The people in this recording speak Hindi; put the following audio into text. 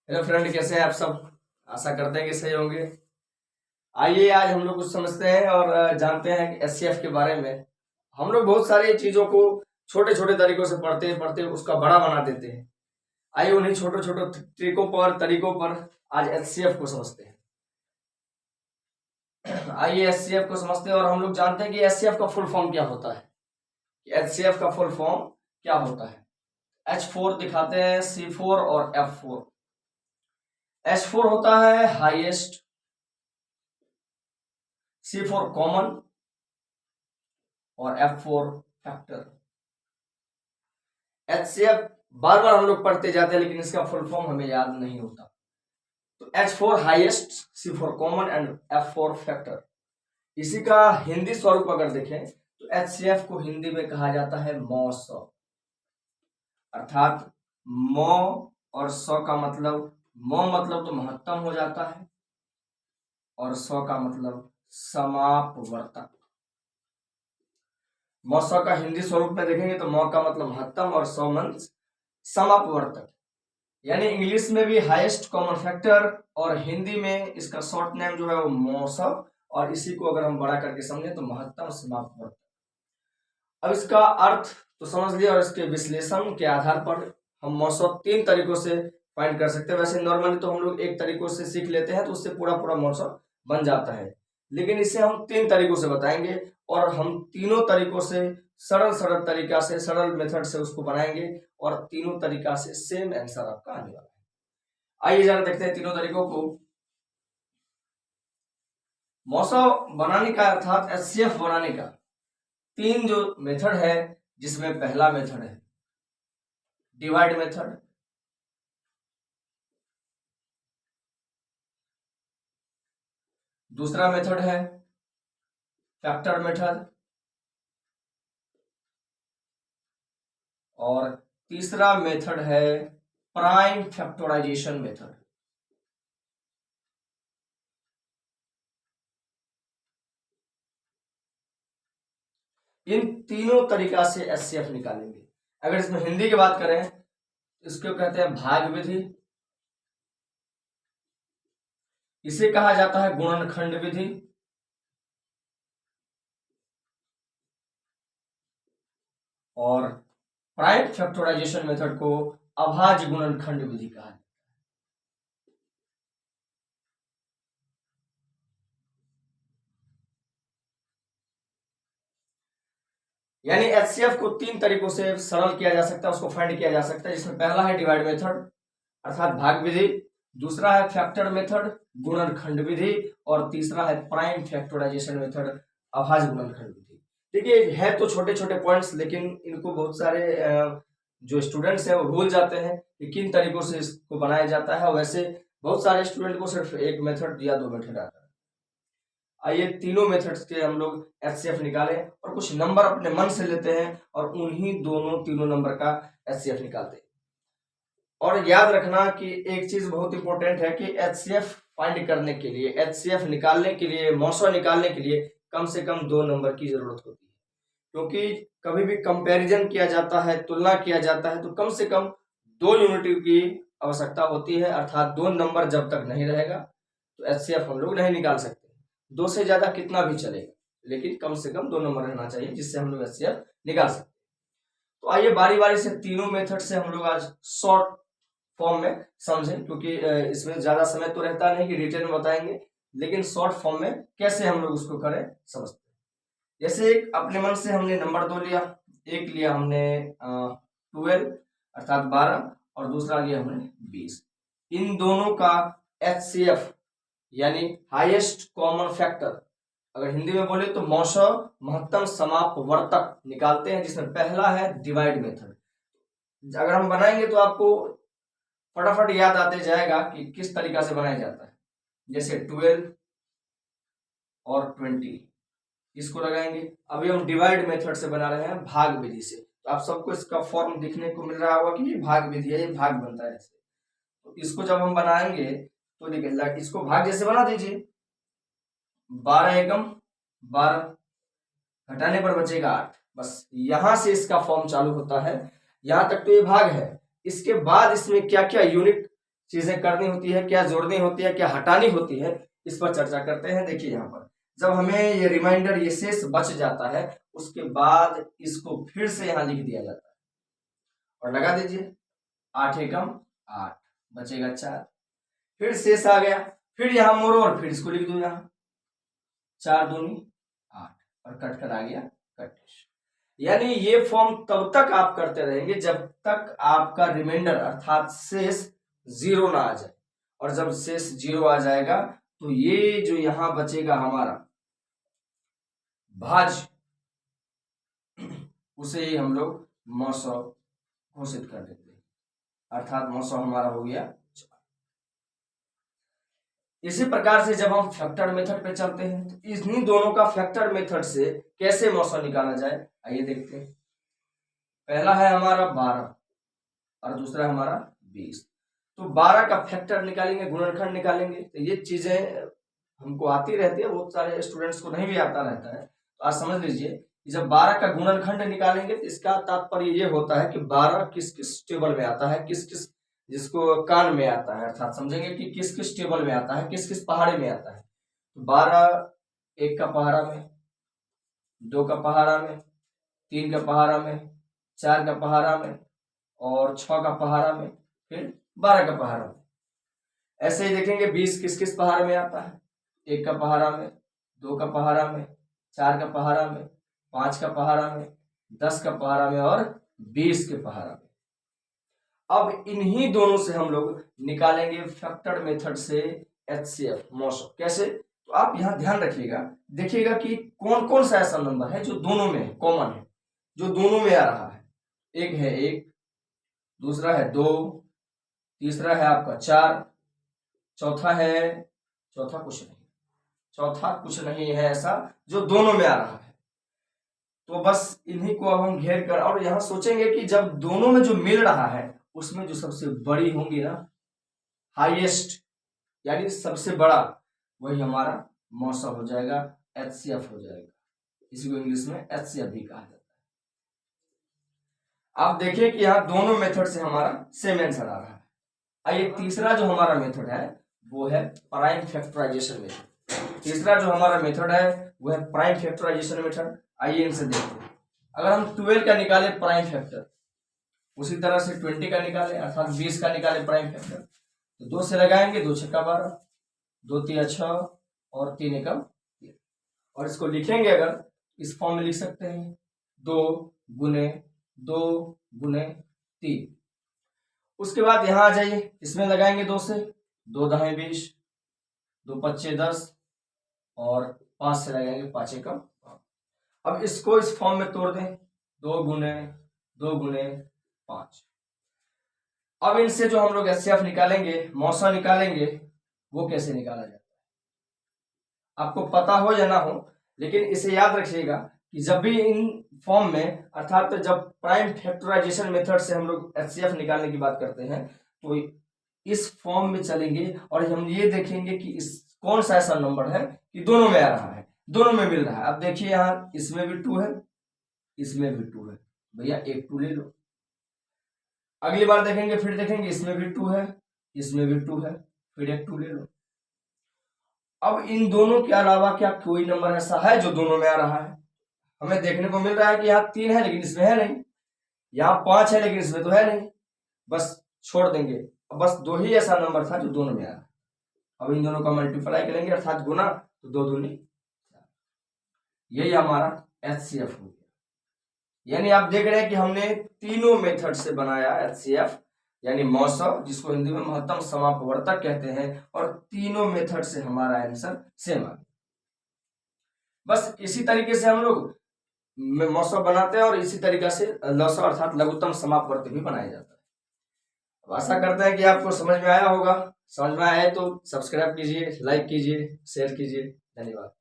हेलो फ्रेंड, कैसे हैं आप सब। आशा करते हैं कि सही होंगे। आइए आज हम लोग कुछ समझते हैं और जानते हैं कि एचसीएफ के बारे में। हम लोग बहुत सारी चीजों को छोटे छोटे तरीकों से पढ़ते पढ़ते उसका बड़ा बना देते हैं। आइए उन्हीं छोटे छोटे तरीकों पर आज एचसीएफ को समझते हैं। आइए एचसीएफ को समझते हैं और हम लोग जानते हैं कि एचसीएफ का फुल फॉर्म क्या होता है। एचसीएफ का फुल फॉर्म क्या होता है। H4 दिखाते हैं, C4 और F4। H4 होता है हाईएस्ट, C4 कॉमन और F4 फैक्टर। एचसीएफ बार बार हम लोग पढ़ते जाते हैं लेकिन इसका फुल फॉर्म हमें याद नहीं होता। तो H4 highest, C4 common and F4 factor. इसी का हिंदी स्वरूप अगर देखें तो एचसीएफ को हिंदी में कहा जाता है मौ सौ। अर्थात मौ और सौ का मतलब, मौ मतलब तो महत्तम हो जाता है और सौ का मतलब समापवर्तक। मौ सौ का हिंदी स्वरूप में देखेंगे तो मौ का मतलब महत्तम और सौ मन समापवर्तक। यानी इंग्लिश में भी हाईएस्ट कॉमन फैक्टर और हिंदी में इसका शॉर्ट नेम जो है वो मौसम, और इसी को अगर हम बड़ा करके समझे तो महत्तम समापवर्तक। अब इसका अर्थ तो समझ लिया और इसके विश्लेषण के आधार पर हम मौसम तीन तरीकों से फाइंड कर सकते हैं। वैसे नॉर्मली तो हम लोग एक तरीकों से सीख लेते हैं तो उससे पूरा पूरा मौसम बन जाता है, लेकिन इसे हम तीन तरीकों से बताएंगे और हम तीनों तरीकों से सरल सरल तरीका से, सरल मेथड से उसको बनाएंगे और तीनों तरीका से सेम आंसर आपका आने वाला है। आइए जरा देखते हैं तीनों तरीकों को। मौसम बनाने का अर्थात एचसीएफ बनाने का तीन जो मेथड है, जिसमें पहला मेथड है डिवाइड मेथड, दूसरा मेथड है फैक्टर मेथड और तीसरा मेथड है प्राइम फैक्टराइजेशन मेथड। इन तीनों तरीका से एचसीएफ निकालेंगे। अगर इसमें हिंदी की बात करें इसको कहते हैं भाग विधि, इसे कहा जाता है गुणनखंड विधि, और प्राइम फैक्टराइजेशन मेथड को अभाज्य गुणनखंड विधि कहा है। यानी एचसीएफ को तीन तरीकों से सरल किया जा सकता है, उसको फाइंड किया जा सकता है, जिसमें पहला है डिवाइड मेथड अर्थात भाग विधि, दूसरा है फैक्टर मेथड गुणनखंड विधि, और तीसरा है प्राइम फैक्टराइजेशन मेथड अभाज्य गुणनखंड विधि। देखिए है तो छोटे छोटे पॉइंट्स, लेकिन इनको बहुत सारे जो स्टूडेंट्स हैं वो भूल जाते हैं कि किन तरीकों से इसको बनाया जाता है। वैसे बहुत सारे स्टूडेंट को सिर्फ एक मेथड या दो मेथड आता है। आइए तीनों मेथड्स के हम लोग एचसीएफ निकालें और कुछ नंबर अपने मन से लेते हैं और उन्हीं तीनों नंबर का एचसीएफ निकालते हैं। और याद रखना कि एक चीज बहुत इंपॉर्टेंट है कि एचसीएफ फाइंड करने के लिए, एचसीएफ निकालने के लिए, मौसम निकालने के लिए कम से कम दो नंबर की जरूरत होती है, क्योंकि कभी भी कंपैरिजन किया जाता है, तुलना किया जाता है, तो कम से कम दो यूनिट की आवश्यकता होती है। अर्थात दो नंबर जब तक नहीं रहेगा तो एचसीएफ हम लोग नहीं निकाल सकते। दो से ज्यादा कितना भी चलेगा, लेकिन कम से कम दो नंबर रहना चाहिए जिससे हम लोग एचसीएफ निकाल सकते। तो आइए बारी बारी से तीनों मेथड से हम लोग आज शॉर्ट फॉर्म में समझें, क्योंकि इसमें ज्यादा समय तो रहता नहीं कि डिटेल में बताएंगे, लेकिन शॉर्ट फॉर्म में कैसे हम लोग उसको करें समझते हैं। जैसे एक अपने मन से हमने नंबर दो लिया, एक लिया हमने 12 अर्थात 12 और दूसरा लिया हमने 20। इन दोनों का एचसीएफ यानी हाईएस्ट कॉमन फैक्टर अगर हिंदी में बोले तो मौसम महत्तम समापवर्तक निकालते हैं, जिसमें पहला है डिवाइड मेथड। अगर हम बनाएंगे तो आपको फटाफट याद आते जाएगा कि किस तरीका से बनाया जाता है। जैसे 12 और 20 इसको लगाएंगे। अभी हम डिवाइड मेथड से बना रहे हैं भाग विधि से, तो आप सबको इसका फॉर्म दिखने को मिल रहा होगा कि ये भाग विधि है, ये भाग बनता है ऐसे। तो इसको जब हम बनाएंगे तो देखिए इसको भाग जैसे बना दीजिए, 12 एकम 12 घटाने पर बचेगा 8। बस यहां से इसका फॉर्म चालू होता है, यहां तक तो ये भाग है। इसके बाद इसमें क्या क्या यूनिट चीजें करनी होती है, क्या जोड़नी होती है, क्या हटानी होती है, इस पर चर्चा करते हैं। देखिए यहाँ पर जब हमें ये रिमाइंडर, ये शेष बच जाता है, उसके बाद इसको फिर से यहाँ लिख दिया जाता है और लगा दीजिए 8 एकम 8, बचेगा 4, फिर शेष आ गया, फिर यहाँ मोड़ो और फिर इसको लिख दो यहाँ 4 दूनी 8 और कट कर आ गया कट। यानी ये फॉर्म तब तक आप करते रहेंगे जब तक आपका रिमाइंडर अर्थात शेष 0 ना आ जाए, और जब शेष 0 आ जाएगा तो ये जो यहां बचेगा हमारा भाज्य, उसे ही हम लोग 900 घोषित कर देते हैं, अर्थात 900 हमारा हो गया 4। इसी प्रकार से जब हम फैक्टर मेथड पे चलते हैं तो इन्हीं दोनों का फैक्टर मेथड से कैसे 900 निकाला जाए, आइए देखते हैं। पहला है हमारा 12 और दूसरा हमारा 20। तो 12 का फैक्टर निकालेंगे, गुणनखंड निकालेंगे, तो ये चीजें हमको आती रहती है, बहुत सारे स्टूडेंट्स को नहीं भी आता रहता है। तो आज समझ लीजिए कि जब 12 का गुणनखंड निकालेंगे तो इसका तात्पर्य ये होता है कि 12 किस किस टेबल में आता है, किस किस, जिसको कान में आता है, अर्थात समझेंगे कि किस किस टेबल में आता है, किस किस पहाड़े में आता है। तो 12 1 का पहाड़ा में, 2 का पहाड़ा में, 3 का पहाड़ा में, 4 का पहाड़ा में और 6 का पहाड़ा में, फिर 12 का पहाड़ा में। ऐसे ही देखेंगे 20 किस किस पहाड़ में आता है, 1 का पहाड़ा में, 2 का पहाड़ा में, 4 का पहाड़ा में, 5 का पहाड़ा में, 10 का पहाड़ा में और 20 के पहाड़ा में। अब इन्हीं दोनों से हम लोग निकालेंगे फैक्टर मेथड से HCF 900। कैसे, तो आप यहां ध्यान रखिएगा, देखिएगा कि कौन कौन सा ऐसा नंबर है जो दोनों में कॉमन है, जो दोनों में आ रहा है। एक है 1, दूसरा है 2, तीसरा है आपका 4, चौथा कुछ नहीं है ऐसा जो दोनों में आ रहा है। तो बस इन्हीं को अब हम घेर कर, और यहां सोचेंगे कि जब दोनों में जो मिल रहा है उसमें जो सबसे बड़ी होंगी ना, हाईएस्ट यानी सबसे बड़ा, वही हमारा 900 हो जाएगा, HCF हो जाएगा। इसी को इंग्लिश में HCF भी कहा जाता है। आप देखिए कि यहाँ दोनों मेथड से हमारा सेम आंसर आ रहा है। आइए तीसरा जो हमारा मेथड है वो है प्राइम फैक्टराइजेशन मेथड। तीसरा जो हमारा मेथड है वो है प्राइम फैक्टराइजेशन मेथड। आइए इनसे देखते हैं। अगर हम 12 का निकाले प्राइम फैक्टर, उसी तरह से 20 का निकाले अर्थात 20 का निकाले प्राइम फैक्टर, तो 2 से लगाएंगे, 2 छक्का 12, 2 तिया 6 और 3 एकम 3। और इसको लिखेंगे अगर इस फॉर्म में लिख सकते हैं 2 गुने 2 गुने 3। उसके बाद यहां आ जाइए, इसमें लगाएंगे 2 से, 2 दहाई 20, 2 पच्चे 10 और 5 से लगाएंगे 5 एकम 5। अब इसको इस फॉर्म में तोड़ दें, 2 गुने 5। अब इनसे जो हम लोग HCF निकालेंगे, 900 निकालेंगे, वो कैसे निकाला जाता है आपको पता हो या ना हो, लेकिन इसे याद रखिएगा कि जब भी इन फॉर्म में अर्थात तो जब प्राइम फैक्टराइजेशन मेथड से हम लोग HCF निकालने की बात करते हैं तो इस फॉर्म में चलेंगे और हम ये देखेंगे कि इस कौन सा ऐसा नंबर है कि दोनों में आ रहा है, दोनों में मिल रहा है। अब देखिए यहाँ इसमें भी 2 है, इसमें भी 2 है, भैया एक 2 ले लो। अगली बार देखेंगे, फिर देखेंगे इसमें भी 2 है, इसमें भी 2 है, फिर एक 2 ले लो। अब इन दोनों के अलावा क्या कोई नंबर ऐसा है जो दोनों में आ रहा है? हमें देखने को मिल रहा है कि यहाँ 3 है लेकिन इसमें है नहीं, यहाँ 5 है लेकिन इसमें तो है नहीं, बस छोड़ देंगे। अब बस 2 ही ऐसा नंबर था जो दोनों में आ रहा है। अब इन दोनों का मल्टीप्लाई करेंगे अर्थात गुना, तो 2 दूनी, यही हमारा HCF हो गया। यानी आप देख रहे हैं कि हमने तीनों मेथड से बनाया HCF यानी 900, जिसको हिंदी में महत्तम समापवर्तक कहते हैं, और तीनों मेथड से हमारा आंसर सेम आ गया। बस इसी तरीके से हम लोग 900 बनाते हैं और इसी तरीके से 900 अर्थात लघुत्तम समापवर्तक भी बनाया जाता है। अब आशा करते हैं कि आपको समझ में आया होगा। समझ में आया है तो सब्सक्राइब कीजिए, लाइक कीजिए, शेयर कीजिए। धन्यवाद।